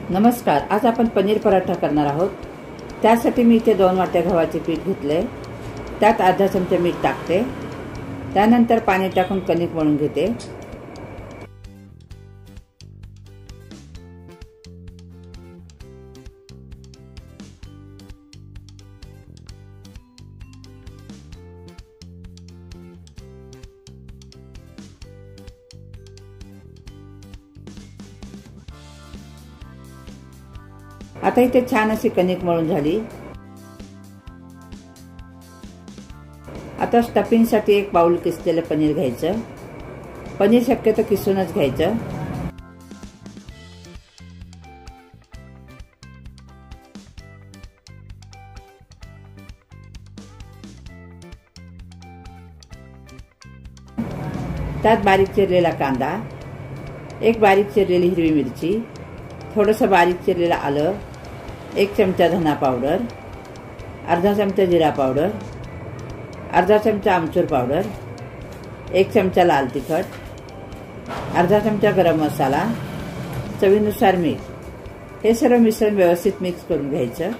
नमस्कार। आज आपण पनीर पराठा करणार आहोत। त्यासाठी मी इथे 2 वाट्या गव्हाचे पीठ घेतले, त्यात अर्धा चमचा मीठ टाकते, त्यानंतर पाणी टाकून कणिक मळून घेते। आता इथे छान अशी कणिक मळून झाली। आता स्टफिंगसाठी एक बाउल किसलेलं पनीर घ्यायचं। पनीर शक्यतो किसूनच घ्यायचं। त्यात बारीक चिरलेला कांदा, एक बारीक चिरलेली हिरवी मिरची, थोडंसं बारीक चिरलेलं आलं, 1 चमचा धना पावडर, अर्धा चमचा जिरा पावडर, अर्धा चमचा आमचूर पावडर, 1 चमचा लाल तिखट, अर्धा चमचा गरम मसाला, चवीनुसार मीठ। हे सर्व मिश्रण व्यवस्थित मिक्स करून घ्यायचं।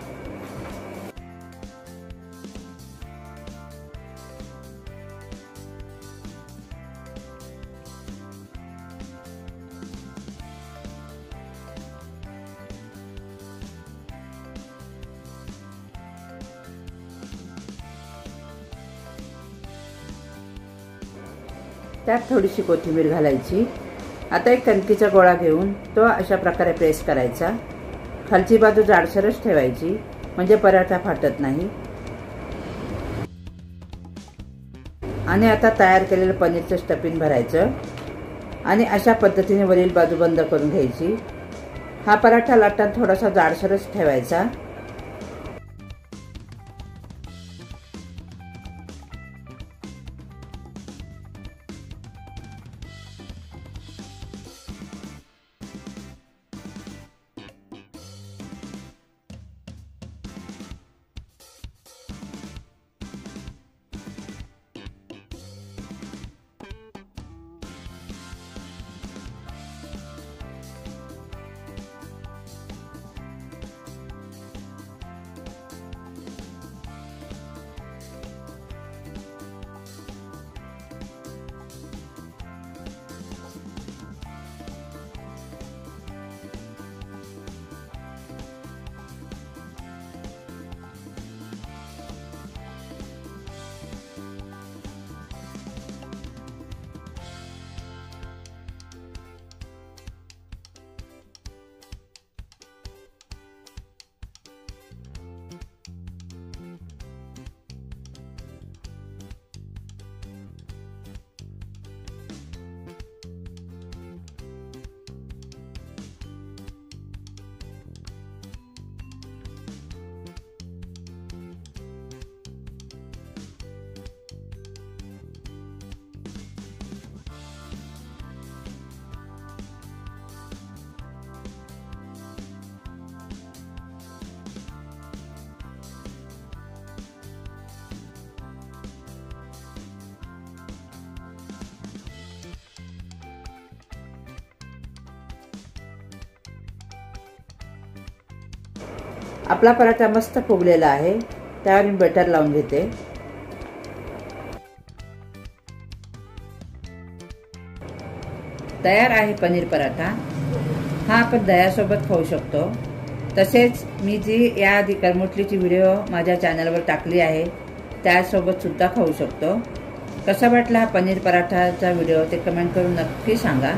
त्यात थोडीशी कोथिंबीर घालायची। आता एक कणकीचा गोळा घेऊन तो अशा प्रकारे प्रेस करायचा। खालची बाजू जाडसरच ठेवायची म्हणजे पराठा फाटत नाही। आणि आता तयार केलेलं पनीरचं स्टफिंग भरायचं आणि अशा पद्धतीने वरील बाजू बंद करून घ्यायची। हा पराठा लाटताना थोडासा जाडसरच ठेवायचा। आपला पराठा मस्त फुगलेला आहे। त्यावर मी बटर लावून घेते। तयार आहे पनीर पराठा। हा आपण दह्यासोबत खाऊ शकतो। तसेच मी जी याआधी करमुटलीची व्हिडिओ माझ्या चॅनलवर टाकली आहे त्यासोबत सुद्धा खाऊ शकतो। कसा वाटला हा पनीर पराठाचा व्हिडिओ ते कमेंट करून नक्की सांगा।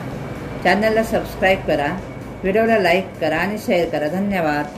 चॅनलला सबस्क्राईब करा, व्हिडिओला लाईक करा आणि शेअर करा। धन्यवाद।